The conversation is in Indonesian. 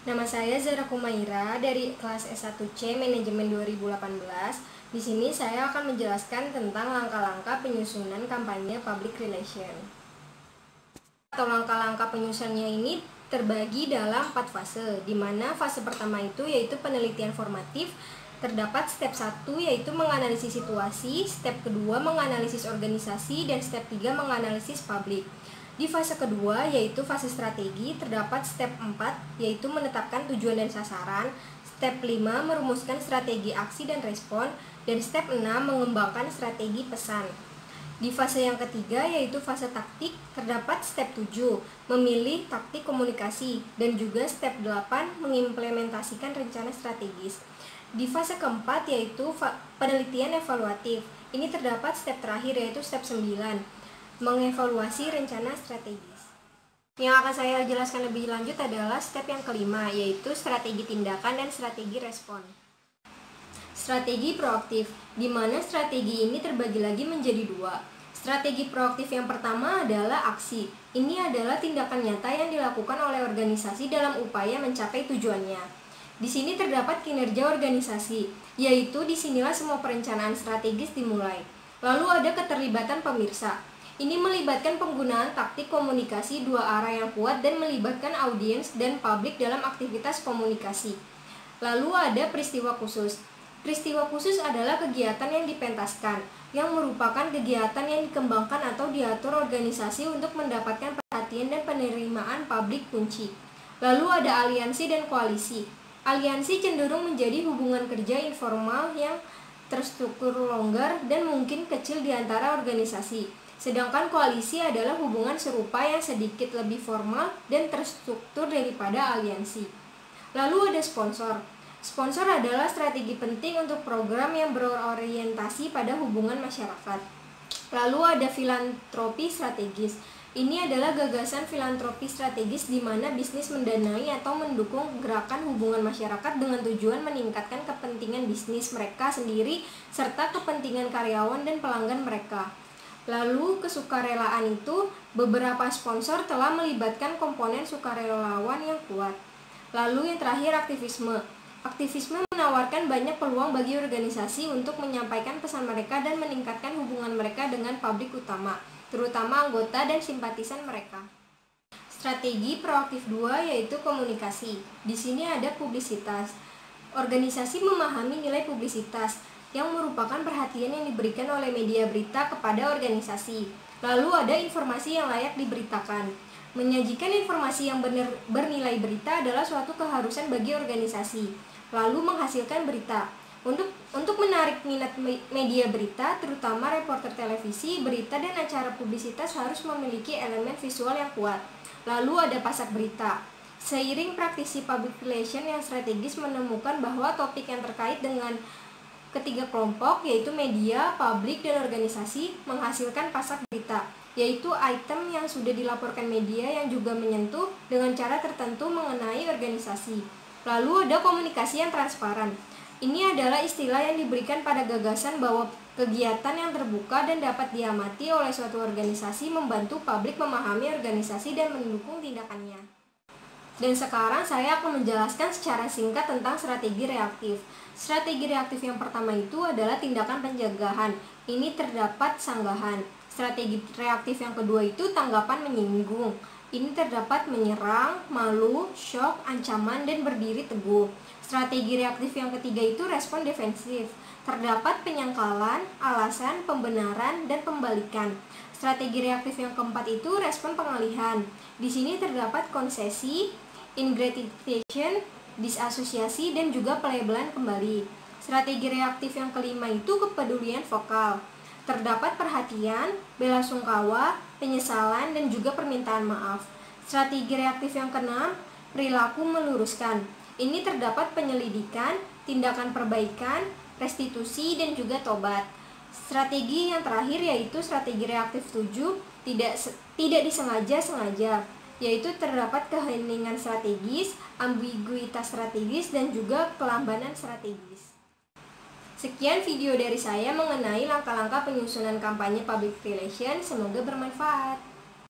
Nama saya Zara Kumaira dari kelas S1C Manajemen 2018. Di sini saya akan menjelaskan tentang langkah-langkah penyusunan kampanye public relation. Atau langkah-langkah penyusunannya ini terbagi dalam 4 fase, di mana fase pertama itu yaitu penelitian formatif. Terdapat step 1 yaitu menganalisis situasi, step kedua menganalisis organisasi, dan step 3 menganalisis publik. Di fase kedua yaitu fase strategi, terdapat step 4 yaitu menetapkan tujuan dan sasaran, step 5 merumuskan strategi aksi dan respon, dan step 6 mengembangkan strategi pesan. Di fase yang ketiga yaitu fase taktik, terdapat step 7 memilih taktik komunikasi, dan juga step 8 mengimplementasikan rencana strategis. Di fase keempat yaitu penelitian evaluatif, ini terdapat step terakhir yaitu step 9 mengevaluasi rencana strategis. Yang akan saya jelaskan lebih lanjut adalah step yang kelima, yaitu strategi tindakan dan strategi respon. Strategi proaktif, di mana strategi ini terbagi lagi menjadi 2. Strategi proaktif yang pertama adalah aksi. Ini adalah tindakan nyata yang dilakukan oleh organisasi dalam upaya mencapai tujuannya. Di sini terdapat kinerja organisasi, yaitu disinilah semua perencanaan strategis dimulai. Lalu ada keterlibatan pemirsa. Ini melibatkan penggunaan taktik komunikasi 2 arah yang kuat dan melibatkan audiens dan publik dalam aktivitas komunikasi. Lalu ada peristiwa khusus. Peristiwa khusus adalah kegiatan yang dipentaskan, yang merupakan kegiatan yang dikembangkan atau diatur organisasi untuk mendapatkan perhatian dan penerimaan publik kunci. Lalu ada aliansi dan koalisi. Aliansi cenderung menjadi hubungan kerja informal yang terstruktur longgar dan mungkin kecil di antara organisasi. Sedangkan koalisi adalah hubungan serupa yang sedikit lebih formal dan terstruktur daripada aliansi. Lalu ada sponsor. Sponsor adalah strategi penting untuk program yang berorientasi pada hubungan masyarakat. Lalu ada filantropi strategis. Ini adalah gagasan filantropi strategis di mana bisnis mendanai atau mendukung gerakan hubungan masyarakat dengan tujuan meningkatkan kepentingan bisnis mereka sendiri serta kepentingan karyawan dan pelanggan mereka. Lalu kesukarelaan itu, beberapa sponsor telah melibatkan komponen sukarelawan yang kuat. Lalu yang terakhir aktivisme. Aktivisme menawarkan banyak peluang bagi organisasi untuk menyampaikan pesan mereka dan meningkatkan hubungan mereka dengan publik utama, terutama anggota dan simpatisan mereka. Strategi proaktif 2 yaitu komunikasi. Di sini ada publisitas. Organisasi memahami nilai publisitas, yang merupakan perhatian yang diberikan oleh media berita kepada organisasi. Lalu ada informasi yang layak diberitakan. Menyajikan informasi yang bernilai berita adalah suatu keharusan bagi organisasi. Lalu menghasilkan berita. Untuk menarik minat media berita, terutama reporter televisi, berita dan acara publisitas harus memiliki elemen visual yang kuat. Lalu ada pasak berita. Seiring praktisi public relation yang strategis menemukan bahwa topik yang terkait dengan ketiga kelompok yaitu media, publik, dan organisasi menghasilkan pasak berita, yaitu item yang sudah dilaporkan media yang juga menyentuh dengan cara tertentu mengenai organisasi. Lalu ada komunikasi yang transparan. Ini adalah istilah yang diberikan pada gagasan bahwa kegiatan yang terbuka dan dapat diamati oleh suatu organisasi membantu publik memahami organisasi dan mendukung tindakannya. Dan sekarang saya akan menjelaskan secara singkat tentang strategi reaktif. Strategi reaktif yang pertama itu adalah tindakan pencegahan. Ini terdapat sanggahan. Strategi reaktif yang kedua itu tanggapan menyinggung. Ini terdapat menyerang, malu, syok, ancaman, dan berdiri teguh. Strategi reaktif yang ketiga itu respon defensif. Terdapat penyangkalan, alasan, pembenaran, dan pembalikan. Strategi reaktif yang keempat itu respon pengalihan. Di sini terdapat konsesi, ingratitude, disasosiasi, dan juga pelabelan kembali. Strategi reaktif yang kelima itu kepedulian vokal. Terdapat perhatian, bela sungkawa, penyesalan, dan juga permintaan maaf. Strategi reaktif yang keenam, perilaku meluruskan. Ini terdapat penyelidikan, tindakan perbaikan, restitusi, dan juga tobat. Strategi yang terakhir yaitu strategi reaktif 7, tidak disengaja-sengaja, yaitu terdapat keheningan strategis, ambiguitas strategis, dan juga kelambanan strategis. Sekian video dari saya mengenai langkah-langkah penyusunan kampanye public relation, semoga bermanfaat.